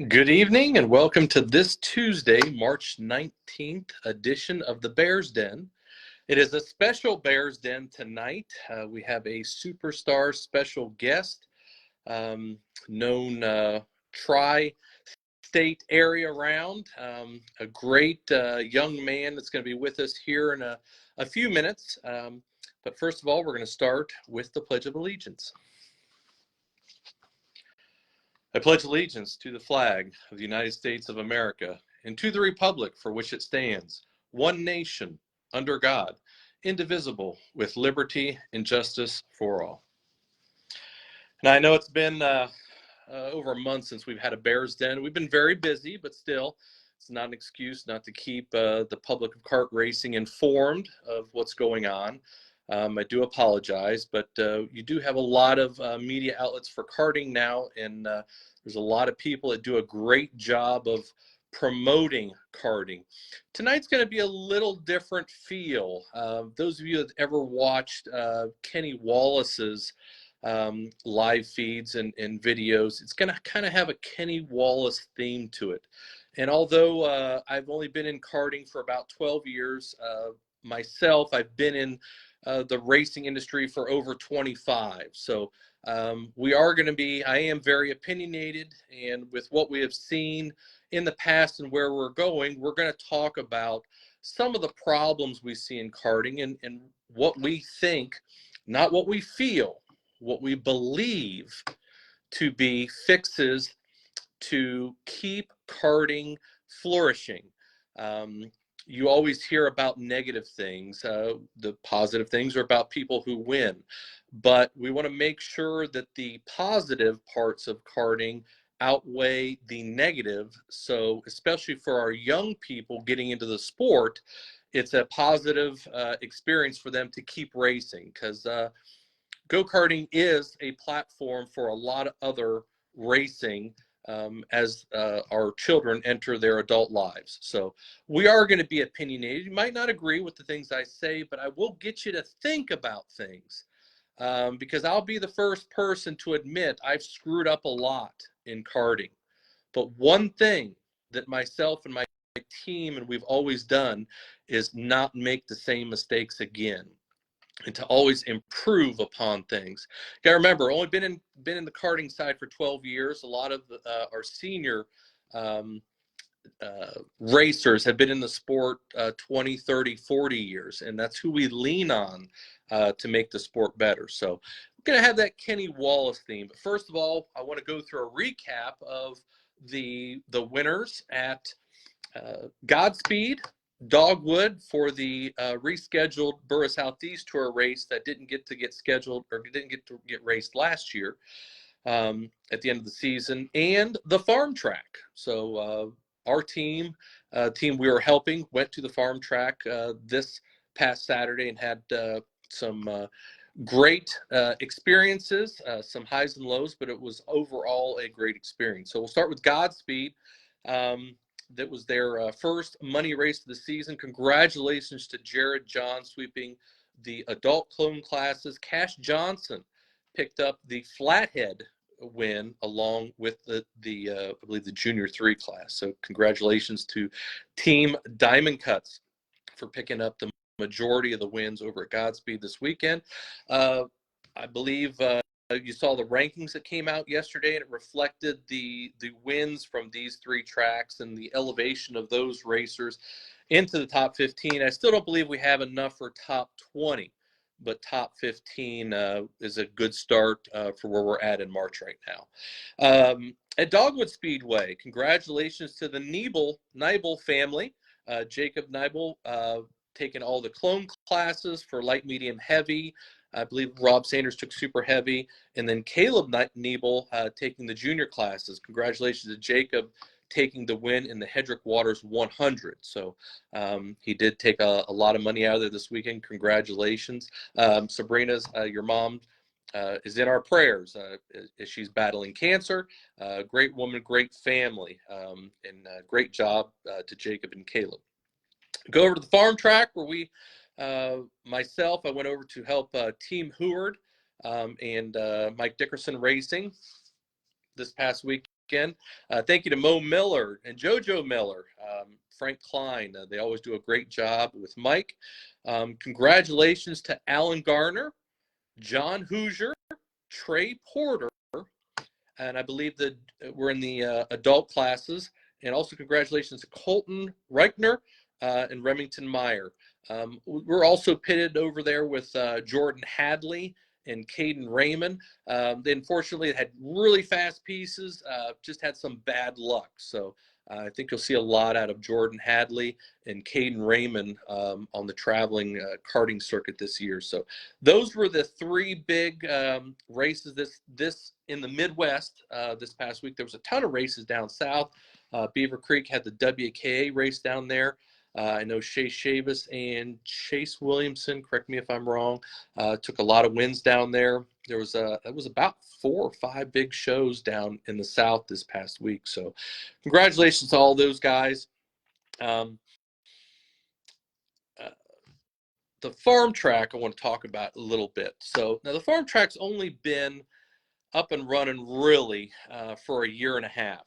Good evening and welcome to this Tuesday, March 19th edition of the Bears Den. It is a special Bears Den tonight. We have a superstar special guest, known tri-state area round, a great young man that's going to be with us here in a few minutes. But first of all, we're going to start with the Pledge of Allegiance. I pledge allegiance to the flag of the United States of America and to the republic for which it stands, one nation, under God, indivisible, with liberty and justice for all. And I know it's been over a month since we've had a Bears Den. We've been very busy, but still, it's not an excuse not to keep the public of kart racing informed of what's going on. I do apologize, but you do have a lot of media outlets for karting now, and there's a lot of people that do a great job of promoting karting. Tonight's going to be a little different feel. Those of you that ever watched Kenny Wallace's live feeds and videos, it's going to kind of have a Kenny Wallace theme to it. And although I've only been in karting for about 12 years myself, I've been in the racing industry for over 25. So we are going to be, I am very opinionated, and with what we have seen in the past and where we're going, we're going to talk about some of the problems we see in karting and what we think, not what we feel, what we believe to be fixes to keep karting flourishing. You always hear about negative things. The positive things are about people who win. But we want to make sure that the positive parts of karting outweigh the negative. So especially for our young people getting into the sport, it's a positive experience for them to keep racing, because go-karting is a platform for a lot of other racing as our children enter their adult lives. So we are going to be opinionated. You might not agree with the things I say, but I will get you to think about things, because I'll be the first person to admit I've screwed up a lot in karting. But one thing that myself and my team and we've always done is not make the same mistakes again, and to always improve upon things. You gotta remember, only been in the karting side for 12 years. A lot of our senior racers have been in the sport 20, 30, 40 years, and that's who we lean on to make the sport better. So we're gonna have that Kenny Wallace theme. But first of all, I want to go through a recap of the winners at Godspeed, Dogwood, for the rescheduled Burra Southeast Tour race that didn't get scheduled, or didn't get raced last year at the end of the season, and the farm track. So our team we were helping went to the farm track this past Saturday and had some great experiences, some highs and lows, but it was overall a great experience. So we'll start with Godspeed. That was their first money race of the season. Congratulations to Jared John sweeping the adult clone classes. Cash Johnson picked up the flathead win along with the I believe the junior 3 class. So congratulations to Team Diamond Cuts for picking up the majority of the wins over at Godspeed this weekend. I believe you saw the rankings that came out yesterday, and it reflected the wins from these 3 tracks and the elevation of those racers into the top 15. I still don't believe we have enough for top 20, but top 15 is a good start for where we're at in March right now. At Dogwood Speedway, congratulations to the Nibel family. Jacob Nibel taking all the clone classes for light, medium, heavy. I believe Rob Sanders took super heavy, and then Caleb Nebel taking the junior classes. Congratulations to Jacob taking the win in the Hedrick Waters 100. So he did take a lot of money out of there this weekend. Congratulations. Sabrina's, your mom, is in our prayers as she's battling cancer. Great woman, great family, and great job to Jacob and Caleb. Go over to the farm track where we myself, I went over to help Team Heward and Mike Dickerson Racing this past weekend. weekend. Thank you to Mo Miller and JoJo Miller, Frank Klein. They always do a great job with Mike. Congratulations to Alan Garner, John Hoosier, Trey Porter, and I believe that we're in the adult classes. And also congratulations to Colton Reichner and Remington Meyer. We're also pitted over there with Jordan Hadley and Caden Raymond. They unfortunately had really fast pieces, just had some bad luck. So I think you'll see a lot out of Jordan Hadley and Caden Raymond on the traveling karting circuit this year. So those were the three big races this in the Midwest this past week. There was a ton of races down south. Beaver Creek had the WKA race down there. I know Chase Chavis and Chase Williamson, correct me if I'm wrong, took a lot of wins down there. There was about 4 or 5 big shows down in the South this past week. So congratulations to all those guys. The farm track I want to talk about a little bit. So now the farm track's only been up and running really for a year and a half.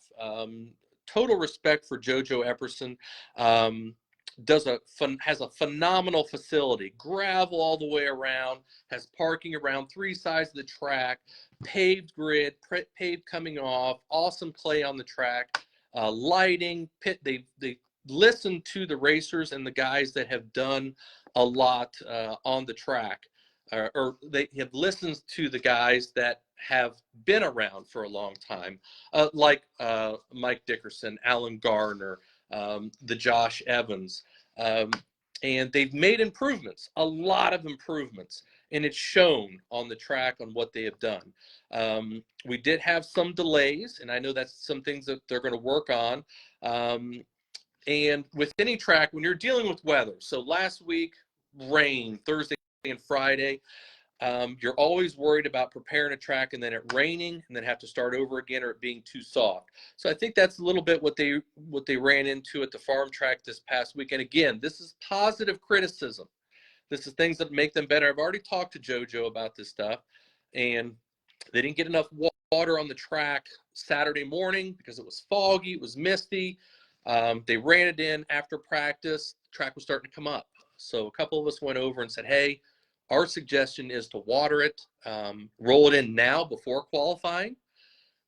Total respect for JoJo Epperson. Has a phenomenal facility, gravel all the way around, has parking around 3 sides of the track, paved grid, paved coming off, awesome clay on the track, lighting, pit. They listen to the racers and the guys that have done a lot on the track, or they have listened to the guys that have been around for a long time, like Mike Dickerson, Alan Garner, the Josh Evans, and they've made improvements, a lot of improvements, and it's shown on the track on what they have done. We did have some delays, and I know that's some things that they're going to work on. And with any track, when you're dealing with weather, so last week, rain, Thursday and Friday, you're always worried about preparing a track and then it raining and then have to start over again or it being too soft. So I think that's a little bit what they ran into at the farm track this past week. And again, this is positive criticism. This is things that make them better. I've already talked to JoJo about this stuff, and they didn't get enough water on the track Saturday morning because it was foggy, it was misty. They ran it in after practice. The track was starting to come up. So a couple of us went over and said, hey, our suggestion is to water it, roll it in now before qualifying,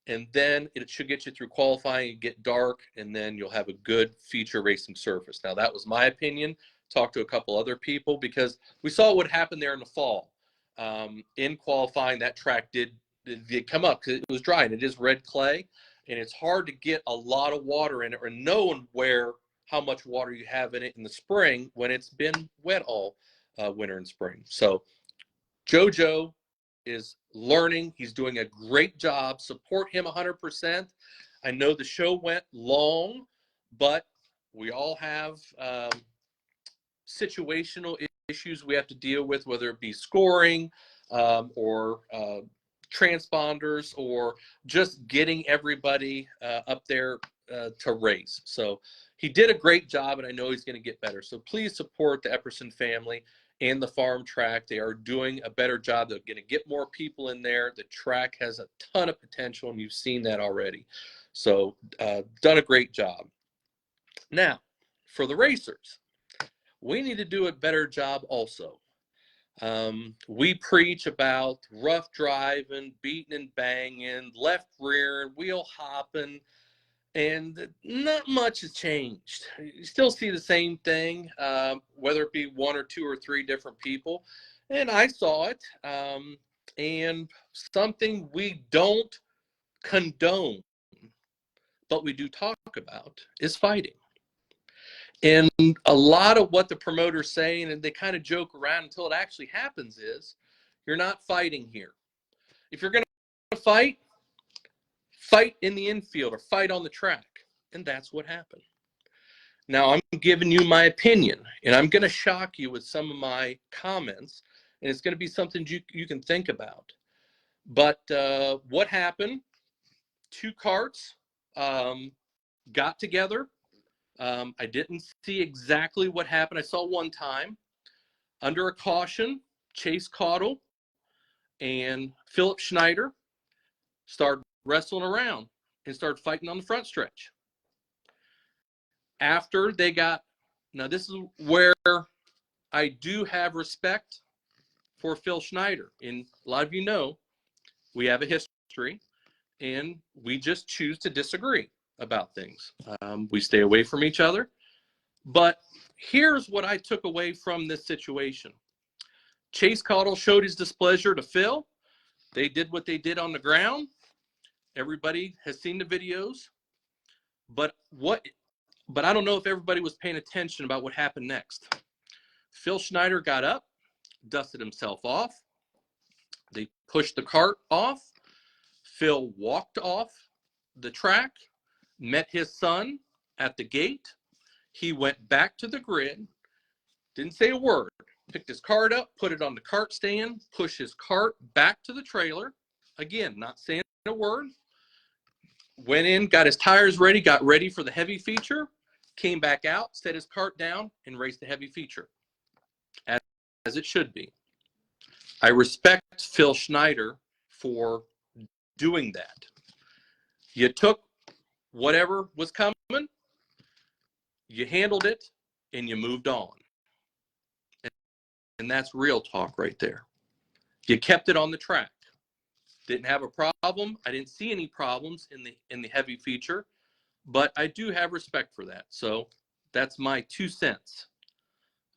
and then it should get you through qualifying and get dark, and then you'll have a good feature racing surface. Now, that was my opinion. Talked to a couple other people because we saw what happened there in the fall. In qualifying, that track did come up because it was dry, and it is red clay, and it's hard to get a lot of water in it or know how much water you have in it in the spring when it's been wet all winter and spring. So JoJo is learning. He's doing a great job. Support him 100%. I know the show went long, but we all have situational issues we have to deal with, whether it be scoring or transponders or just getting everybody up there to race. So he did a great job, and I know he's going to get better. So please support the Epperson family and the farm track. They are doing a better job. They're going to get more people in there. The track has a ton of potential, and you've seen that already. So done a great job. Now, for the racers, we need to do a better job also. We preach about rough driving, beating and banging, left rear, wheel hopping, and not much has changed. You still see the same thing, whether it be 1 or 2 or 3 different people. And I saw it. And something we don't condone, but we do talk about, is fighting. And a lot of what the promoters saying, and they kind of joke around until it actually happens, is you're not fighting here. If you're going to fight in the infield or fight on the track. And that's what happened. Now, I'm giving you my opinion, and I'm going to shock you with some of my comments, and it's going to be something you can think about. But what happened? 2 carts got together. I didn't see exactly what happened. I saw one time. Under a caution, Chase Caudle and Philip Schneider started wrestling around. and started fighting on the front stretch. After they got, now this is where I do have respect for Phil Schneider. And a lot of you know we have a history and we just choose to disagree about things. We stay away from each other. But here's what I took away from this situation. Chase Caudill showed his displeasure to Phil. They did what they did on the ground. Everybody has seen the videos. But I don't know if everybody was paying attention about what happened next. Phil Schneider got up, dusted himself off. They pushed the cart off. Phil walked off the track, met his son at the gate. He went back to the grid, didn't say a word, picked his cart up, put it on the cart stand, pushed his cart back to the trailer. Again, not saying a word. Went in, got his tires ready, got ready for the heavy feature, came back out, set his cart down, and raced the heavy feature, as it should be. I respect Phil Schneider for doing that. You took whatever was coming, you handled it, and you moved on. And that's real talk right there. You kept it on the track. Didn't have a problem. I didn't see any problems in the heavy feature, but I do have respect for that. So that's my 2 cents.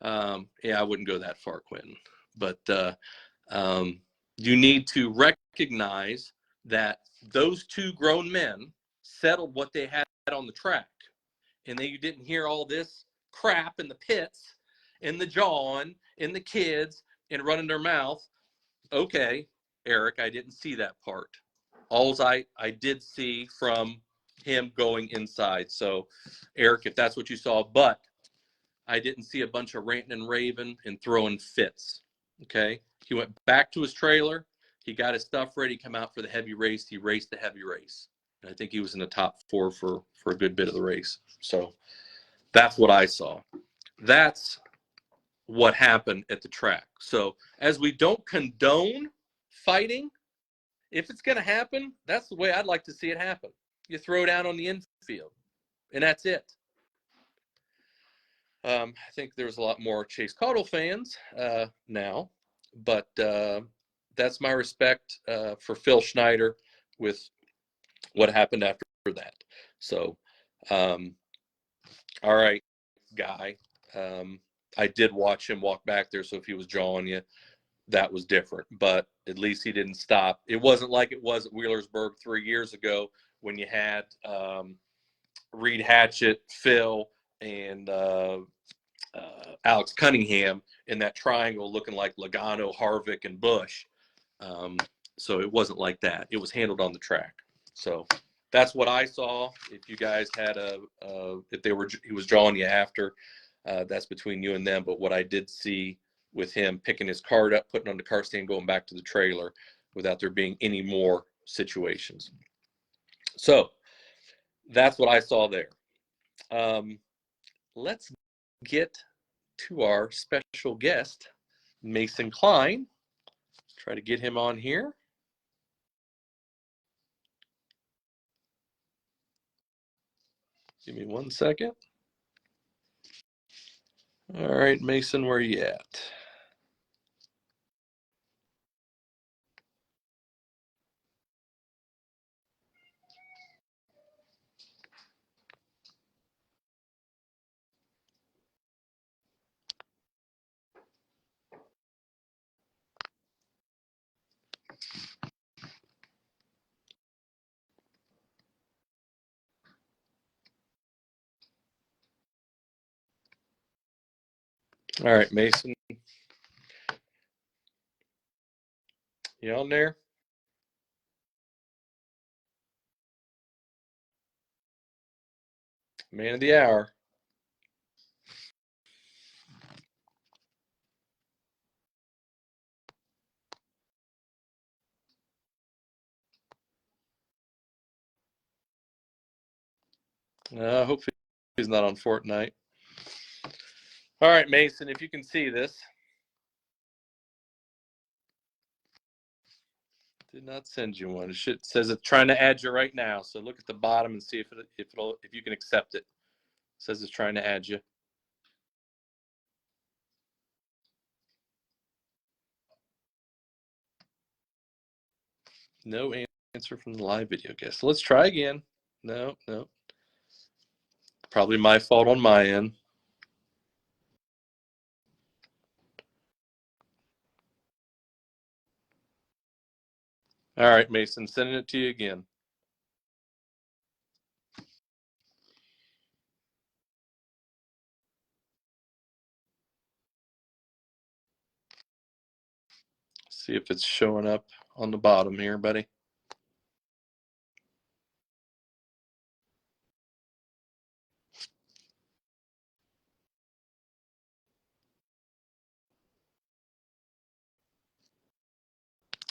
Yeah, I wouldn't go that far, Quentin. But you need to recognize that those two grown men settled what they had on the track. And then you didn't hear all this crap in the pits, in the jawing, in the kids, and running their mouth. Okay, Eric, I didn't see that part. Alls I did see from him going inside. So, Eric, if that's what you saw, but I didn't see a bunch of ranting and raving and throwing fits. Okay, he went back to his trailer. He got his stuff ready, come out for the heavy race. He raced the heavy race. And I think he was in the top 4 for a good bit of the race. So that's what I saw. That's what happened at the track. So as we don't condone fighting, if it's going to happen, that's the way I'd like to see it happen. You throw down on the infield, and that's it. I think there's a lot more Chase Caudill fans now, but that's my respect for Phil Schneider with what happened after that. So, all right, Guy. I did watch him walk back there, so if he was jawing you, that was different. But at least he didn't stop. It wasn't like it was at Wheelersburg 3 years ago when you had Reed Hatchett, Phil, and Alex Cunningham in that triangle looking like Logano, Harvick, and Busch. So it wasn't like that. It was handled on the track. So that's what I saw. If you guys had he was jawing you after, that's between you and them. But what I did see with him picking his cart up, putting on the car stand, going back to the trailer without there being any more situations. So that's what I saw there. Let's get to our special guest, Mason Cline. Try to get him on here. Give me 1 second. All right, Mason, where you at? All right, Mason. You on there? Man of the hour. Hopefully he's not on Fortnite. All right, Mason, if you can see this. Did not send you one. It says it's trying to add you right now. So look at the bottom and see if you can accept it. It says it's trying to add you. No answer from the live video guest. So let's try again. No. Probably my fault on my end. All right, Mason, sending it to you again. See if it's showing up on the bottom here, buddy.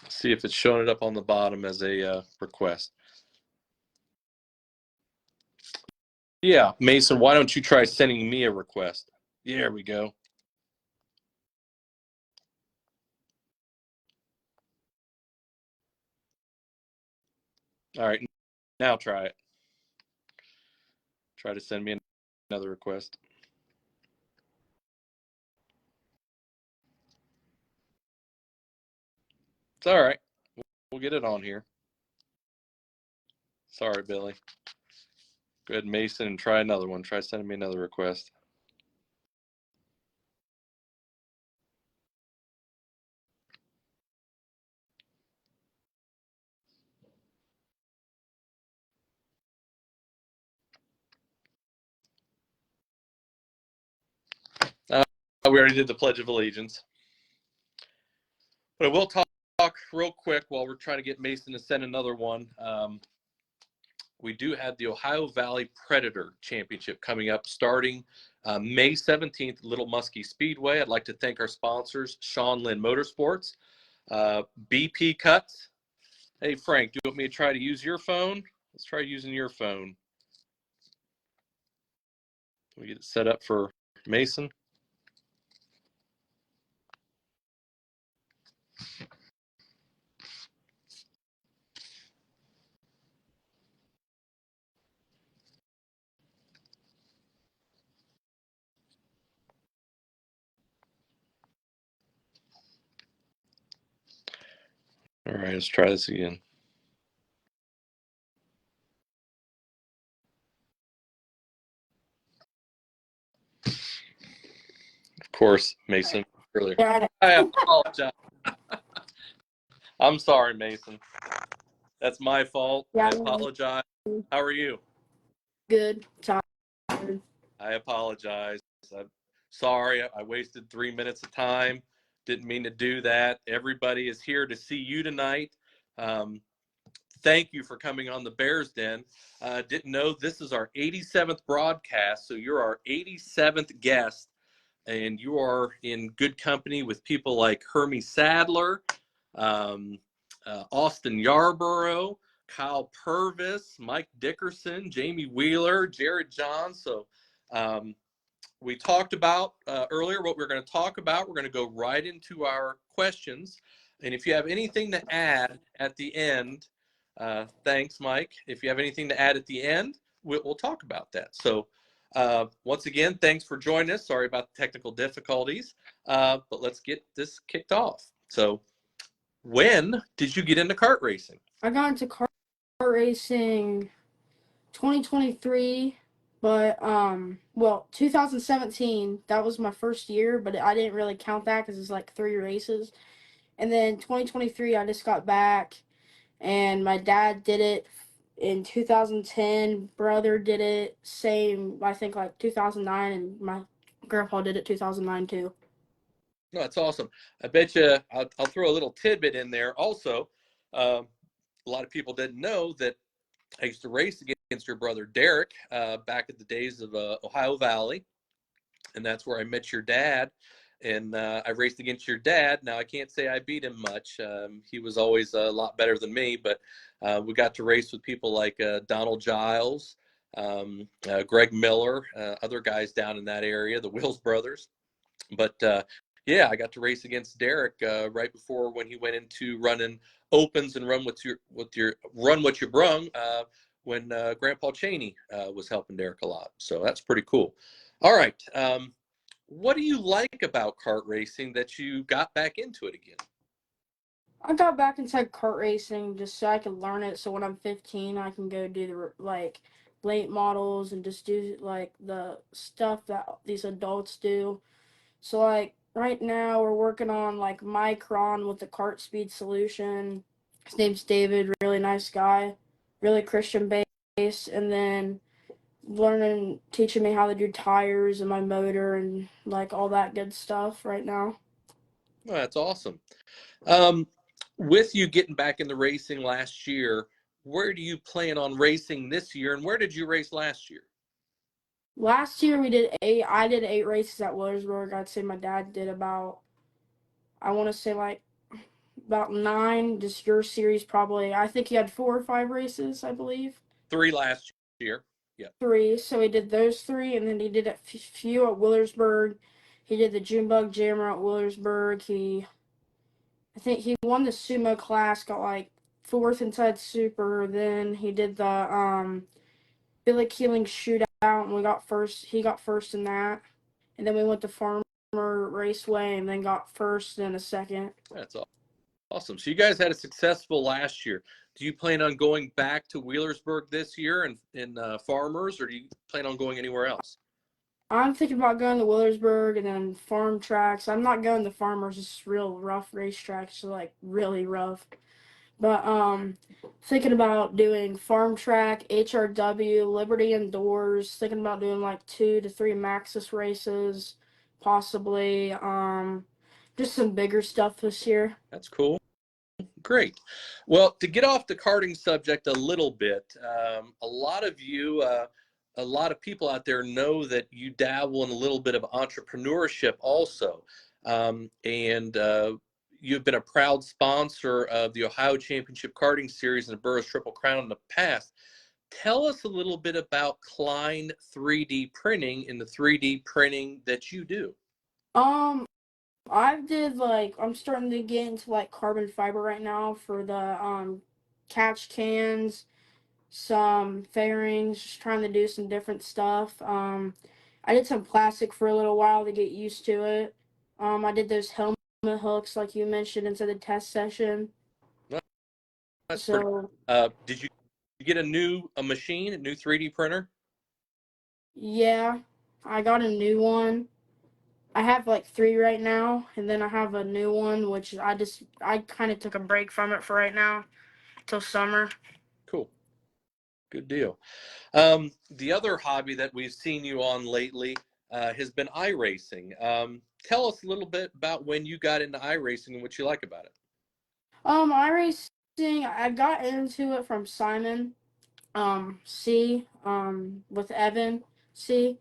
See if it's showing it up on the bottom as a request. Yeah, Mason, why don't you try sending me a request? There we go. All right, now try it. Try to send me another request. It's all right. We'll get it on here. Sorry, Billy. Go ahead, Mason, and try another one. Try sending me another request. We already did the Pledge of Allegiance. But I will talk real quick while we're trying to get Mason to send another one. We do have the Ohio Valley Predator Championship coming up starting May 17th, Little Muskie Speedway. I'd like to thank our sponsors, Sean Lynn Motorsports, BP Cuts. Hey, Frank, do you want me to try to use your phone? Let's try using your phone. We get it set up for Mason. All right, let's try this again. Of course, Mason, earlier. I apologize. I'm sorry, Mason. That's my fault. I apologize. How are you? Good. Tired. I apologize. I'm sorry. I wasted 3 minutes of time. Didn't mean to do that. Everybody is here to see you tonight. Thank you for coming on the Bears Den. Didn't know this is our 87th broadcast, so you're our 87th guest, and you are in good company with people like Hermie Sadler, Austin Yarborough, Kyle Purvis, Mike Dickerson, Jamie Wheeler, Jared John. So we talked about earlier what we're going to talk about. We're going to go right into our questions. And if you have anything to add at the end, thanks, Mike. If you have anything to add at the end, we'll talk about that. So once again, thanks for joining us. Sorry about the technical difficulties, but let's get this kicked off. So when did you get into kart racing? I got into kart racing 2023, but well, 2017, that was my first year, but I didn't really count that because it's like 3 races. And then 2023, I just got back, and my dad did it in 2010. Brother did it same, I think, like 2009, and my grandpa did it 2009 too. No, that's awesome. I bet you I'll throw a little tidbit in there. Also, a lot of people didn't know that I used to race against your brother Derek back at the days of Ohio Valley, and that's where I met your dad. And I raced against your dad. Now I can't say I beat him much. He was always a lot better than me, but we got to race with people like Donald Giles, Greg Miller, other guys down in that area, the Wills brothers. But Yeah, I got to race against Derek right before when he went into running opens and run what you brung when Grandpa Cheney was helping Derek a lot. So that's pretty cool. All right. What do you like about kart racing that you got back into it again? I got back inside kart racing just so I could learn it. So when I'm 15, I can go do the like late models and just do like the stuff that these adults do. So like right now we're working on like Micron with the kart speed solution. His name's David, really nice guy, really Christian based, and then teaching me how to do tires and my motor and like all that good stuff right now. Well, that's awesome. Um, with you getting back in the racing last year, where do you plan on racing this year, and where did you race last year? Last year I did 8 races at Williamsburg. I'd say my dad did about, I want to say like about 9. Just your series probably, I think he had 4 or 5 races, I believe. 3 last year. Yeah. 3. So he did those 3, and then he did a few at Williamsburg. He did the Junebug Jammer at Williamsburg. I think he won the sumo class, got like 4th inside super. Then he did the Billy Keeling shootout, and we got first. He got first in that, and then we went to Farmer Raceway, and then got first and a second. That's awesome. So you guys had a successful last year. Do you plan on going back to Wheelersburg this year and in Farmers, or do you plan on going anywhere else? I'm thinking about going to Willersburg and then farm tracks. I'm not going to Farmers. It's real rough racetracks, so like really rough. But thinking about doing farm track, HRW, Liberty Indoors. Thinking about doing like 2 to 3 Maxis races, possibly. Just some bigger stuff this year. That's cool. Great. Well, to get off the karting subject a little bit, a lot of people out there know that you dabble in a little bit of entrepreneurship also. And you've been a proud sponsor of the Ohio Championship Karting Series and the Burris Triple Crown in the past. Tell us a little bit about Cline 3D printing and the 3D printing that you do. Um, I did like I'm starting to get into like carbon fiber right now for the catch cans, some fairings, just trying to do some different stuff. I did some plastic for a little while to get used to it. I did those helmet hooks like you mentioned into the test session. Well, that's pretty. So Did you get a machine, a new 3D printer? yeah, I got a new one. I have like 3 right now, and then I have a new one which I kind of took a break from it for right now till summer. Cool. Good deal. The other hobby that we've seen you on lately has been iRacing. Tell us a little bit about when you got into iRacing and what you like about it. iRacing, I got into it from Simon C with Evan C,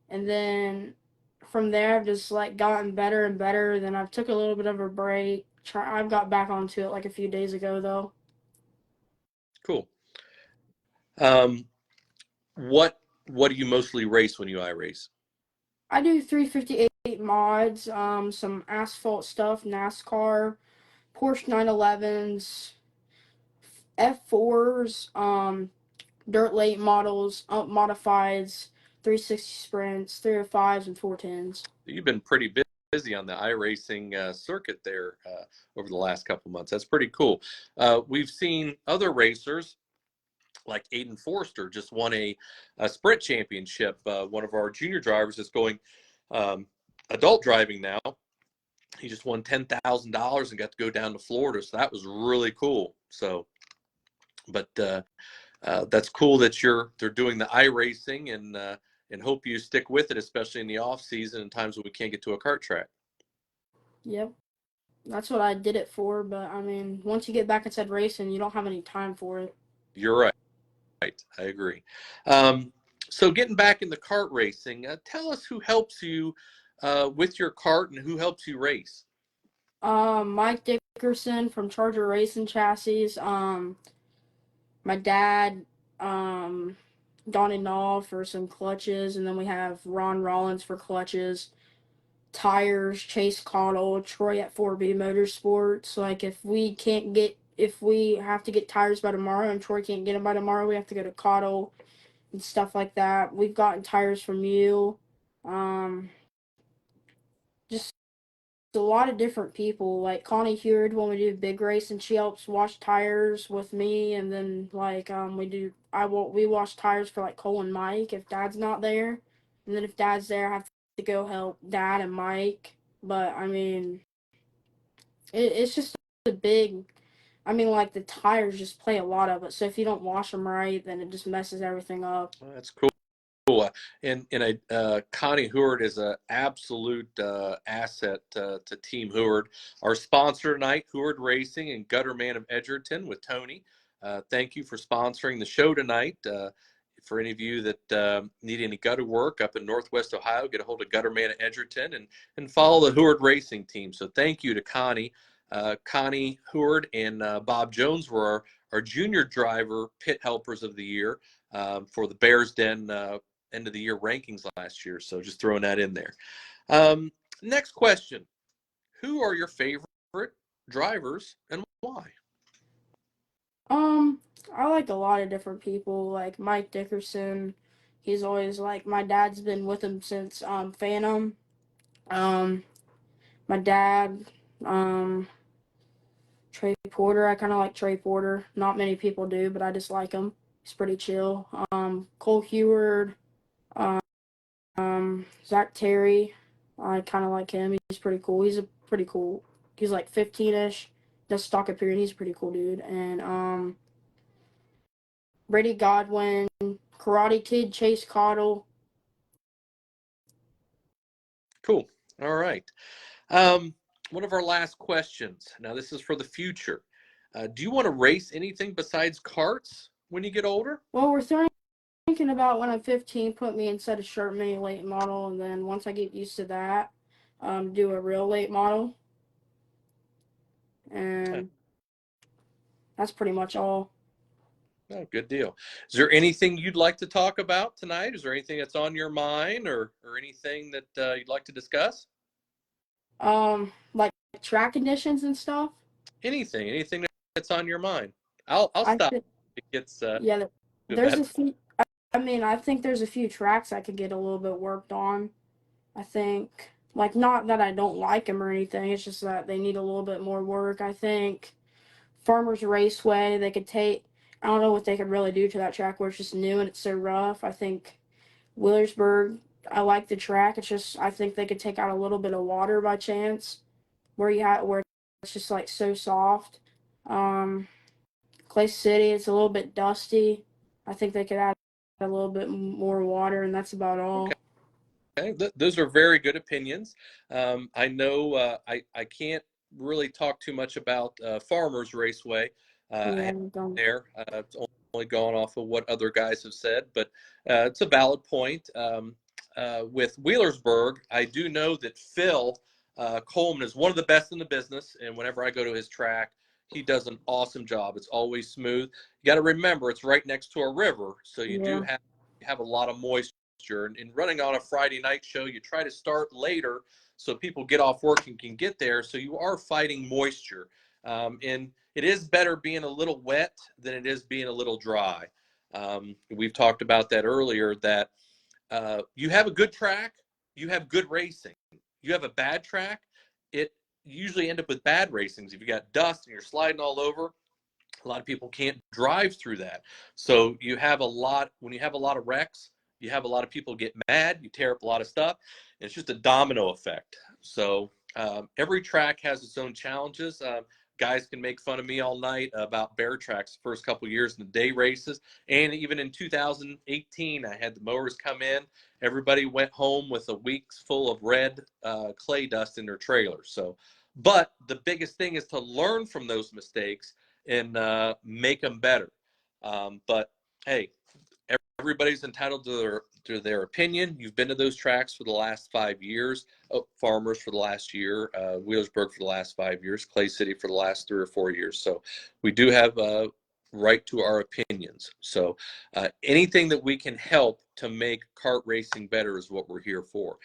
and then from there I've just like gotten better and better. Then I've took a little bit of a break. I've got back onto it like a few days ago though. Cool. Um, what do you mostly race when you iRace? I do 358 mods, some asphalt stuff, NASCAR, Porsche 911s, F4s, dirt late models, modifieds, 360 sprints, 305s, and 410s. You've been pretty busy on the iRacing circuit there over the last couple months. That's pretty cool. We've seen other racers like Aiden Forster just won a sprint championship. One of our junior drivers is going um, adult driving now. He just won $10,000 and got to go down to Florida, so that was really cool. So, but that's cool that they're doing the iRacing and hope you stick with it, especially in the off season and times when we can't get to a kart track. Yep, that's what I did it for. But I mean, once you get back inside racing, you don't have any time for it. You're right. I agree. Um, so getting back in the kart racing, tell us who helps you with your kart and who helps you race. Mike Dickerson from Charger Racing Chassis. My dad, Donnie Nall for some clutches, and then we have Ron Rollins for clutches. tires, Chase Cottle, Troy at 4B Motorsports. Like if we have to get tires by tomorrow and Troy can't get them by tomorrow, we have to go to Cottle and stuff like that. We've gotten tires from you. Um, just a lot of different people. Like Connie Heward when we do big race and she helps wash tires with me, and then like we wash tires for like Cole and Mike if Dad's not there, and then if Dad's there I have to go help Dad and Mike. But I mean, it's just a big. I mean, like the tires just play a lot of it. So if you don't wash them right, then it just messes everything up. Well, that's cool. And Connie Heward is an absolute asset to Team Heward. Our sponsor tonight, Heward Racing and Gutterman of Edgerton with Tony. Thank you for sponsoring the show tonight. For any of you that need any gutter work up in Northwest Ohio, get a hold of Gutterman of Edgerton and follow the Heward Racing team. So thank you to Connie. Connie Heward and Bob Jones were our junior driver pit helpers of the year for the Bears Den end of the year rankings last year. So just throwing that in there. Next question. Who are your favorite drivers and why? I like a lot of different people, like Mike Dickerson. He's always like my dad's been with him since Phantom. Um, my dad, um, Trey Porter. I kind of like Trey Porter. Not many people do, but I just like him. He's pretty chill. Cole Heward, Zach Terry. I kind of like him. He's pretty cool. He's like 15-ish. Does stock up here, and he's a pretty cool dude. And Brady Godwin, Karate Kid, Chase Cottle. Cool. All right. One of our last questions. Now, this is for the future. Do you want to race anything besides karts when you get older? Well, we're thinking about when I'm 15, put me inside a short mini late model, and then once I get used to that, do a real late model. And that's pretty much all. Oh, good deal. Is there anything you'd like to talk about tonight? Is there anything that's on your mind or anything that you'd like to discuss? Like track conditions and stuff. Anything that's on your mind. I'll I stop. think, It gets yeah, to there's that. a few. I mean, I think there's a few tracks I could get a little bit worked on. I think, like, not that I don't like them or anything. It's just that they need a little bit more work. I think Farmers Raceway, they could take. I don't know what they could really do to that track where it's just new and it's so rough. I think Willersburg, I like the track. It's just I think they could take out a little bit of water by chance where it's just like so soft. Um, Clay City, it's a little bit dusty. I think they could add a little bit more water, and that's about Okay. all. Those are very good opinions. I know I can't really talk too much about Farmers Raceway. I Yeah, have don't. there. It's only gone off of what other guys have said, but it's a valid point. With Wheelersburg, I do know that Phil Coleman is one of the best in the business, and whenever I go to his track, he does an awesome job. It's always smooth. You got to remember, it's right next to a river, so you do Yeah, have a lot of moisture. And running on a Friday night show, you try to start later so people get off work and can get there. So you are fighting moisture. And it is better being a little wet than it is being a little dry. We've talked about that earlier, that you have a good track, you have good racing. You have a bad track, it usually end up with bad racings. If you got dust and you're sliding all over, a lot of people can't drive through that. So you have a lot, when you have a lot of wrecks, you have a lot of people get mad, you tear up a lot of stuff. And it's just a domino effect. So every track has its own challenges. Guys can make fun of me all night about bear tracks the first couple of years in the day races. And even in 2018, I had the mowers come in. Everybody went home with a week's full of red clay dust in their trailers. So, but the biggest thing is to learn from those mistakes and make them better. But hey, everybody's entitled to their opinion. You've been to those tracks for the last 5 years. Oh, Farmers for the last year, Wheelersburg for the last 5 years, Clay City for the last 3 or 4 years. So we do have right to our opinions. So anything that we can help to make kart racing better is what we're here for.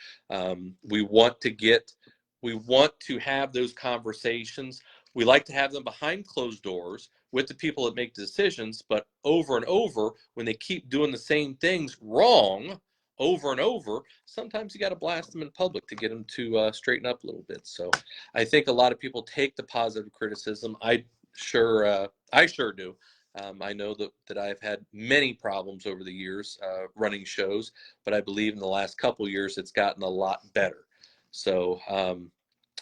We want to have those conversations. We like to have them behind closed doors with the people that make decisions, but over and over, when they keep doing the same things wrong over and over, sometimes you got to blast them in public to get them to straighten up a little bit. So I think a lot of people take the positive criticism. I sure do. I know that I've had many problems over the years running shows, but I believe in the last couple years it's gotten a lot better. So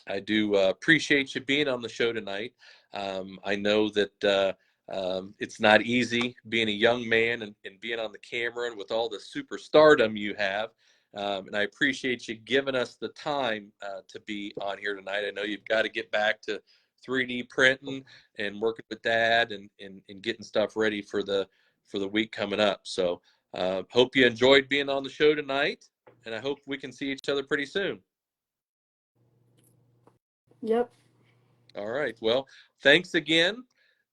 I do appreciate you being on the show tonight. I know that it's not easy being a young man and being on the camera and with all the superstardom you have. And I appreciate you giving us the time to be on here tonight. I know you've got to get back to 3D printing and working with Dad and getting stuff ready for the week coming up. So hope you enjoyed being on the show tonight, and I hope we can see each other pretty soon. Yep. All right. Well, thanks again.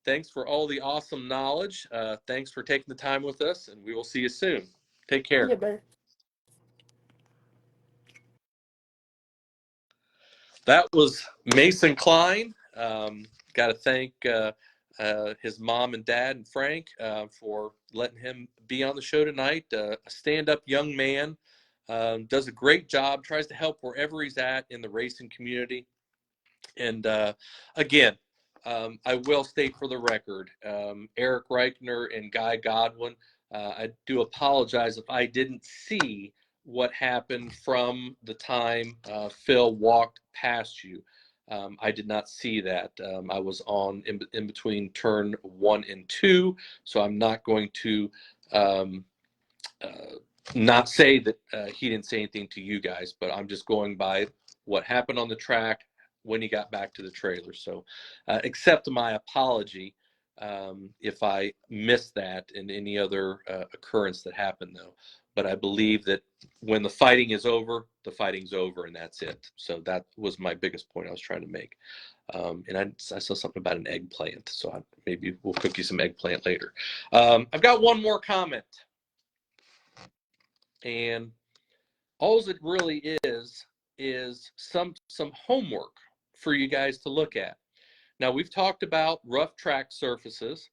Thanks for all the awesome knowledge. Thanks for taking the time with us, and we will see you soon. Take care. Yeah, Bear. That was Mason Cline. Got to thank his mom and dad and Frank for letting him be on the show tonight. A stand-up young man, does a great job, tries to help wherever he's at in the racing community. And again, I will state for the record, Eric Reichner and Guy Godwin, I do apologize if I didn't see what happened from the time Phil walked past you. I did not see that. I was in between turn 1 and 2, so I'm not going to not say that he didn't say anything to you guys, but I'm just going by what happened on the track when he got back to the trailer. So accept my apology if I missed that in any other occurrence that happened, though. But I believe that when the fighting is over, the fighting's over, and that's it. So that was my biggest point I was trying to make. And I saw something about an eggplant, so maybe we'll cook you some eggplant later. I've got one more comment. And all it really is some homework for you guys to look at. Now, we've talked about rough track surfaces.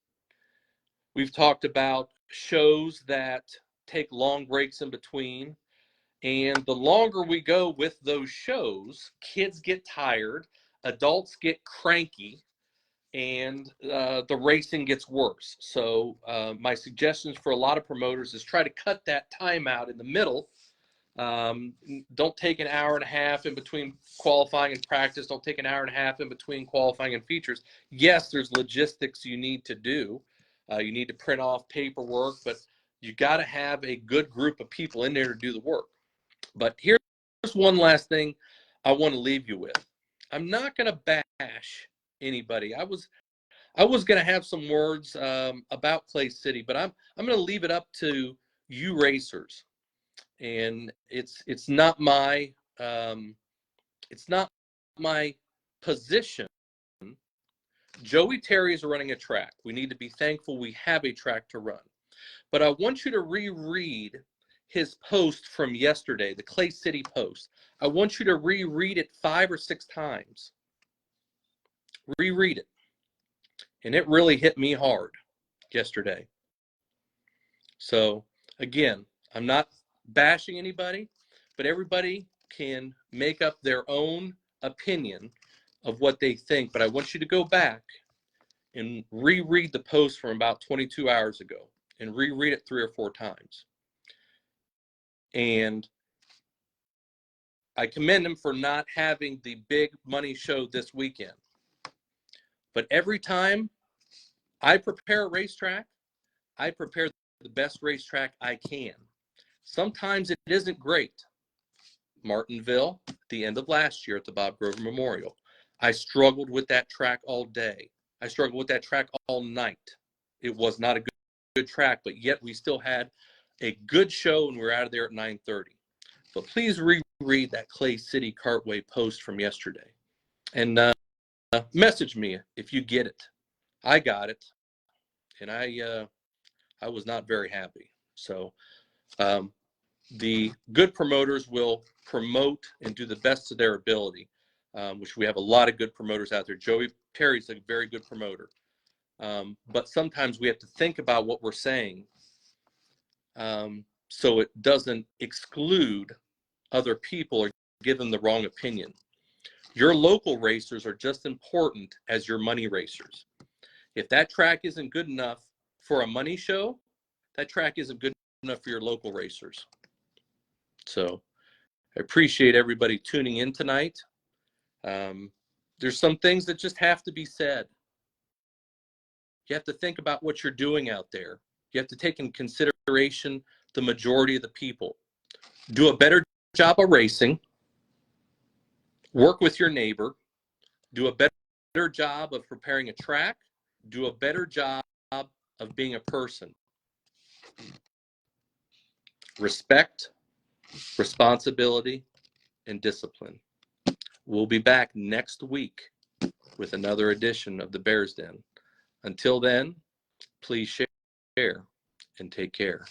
We've talked about shows that take long breaks in between. And the longer we go with those shows, kids get tired, adults get cranky, and the racing gets worse. So my suggestions for a lot of promoters is try to cut that time out in the middle. Don't take an hour and a half in between qualifying and practice. Don't take an hour and a half in between qualifying and features. Yes, there's logistics you need to do. You need to print off paperwork, but you got to have a good group of people in there to do the work. But here's one last thing I want to leave you with. I'm not going to bash anybody. I was going to have some words about Clay City, but I'm going to leave it up to you racers. And it's not my position. Joey Terry is running a track. We need to be thankful we have a track to run. But I want you to reread his post from yesterday, the Clay City post. I want you to reread it 5 or 6 times. Reread it. And it really hit me hard yesterday. So again, I'm not bashing anybody, but everybody can make up their own opinion of what they think. But I want you to go back and reread the post from about 22 hours ago and reread it 3 or 4 times. And I commend him for not having the big money show this weekend. But every time I prepare a racetrack, I prepare the best racetrack I can. Sometimes it isn't great. Martinville, at the end of last year at the Bob Grover Memorial, I struggled with that track all day. I struggled with that track all night. It was not a good track, but yet we still had a good show and we were out of there at 9:30. But please reread that Clay City Cartway post from yesterday. And message me if you get it. I got it. and I was not very happy. So the good promoters will promote and do the best of their ability, which we have a lot of good promoters out there. Joey Terry's a very good promoter. But sometimes we have to think about what we're saying, so it doesn't exclude other people or give them the wrong opinion. Your local racers are just important as your money racers. If that track isn't good enough for a money show, that track isn't good enough for your local racers. So I appreciate everybody tuning in tonight. There's some things that just have to be said. You have to think about what you're doing out there. You have to take in consideration the majority of the people. Do a better job of racing. Work with your neighbor. Do a better job of preparing a track. Do a better job of being a person. Respect, responsibility, and discipline. We'll be back next week with another edition of the Bears Den. Until then, please share and take care.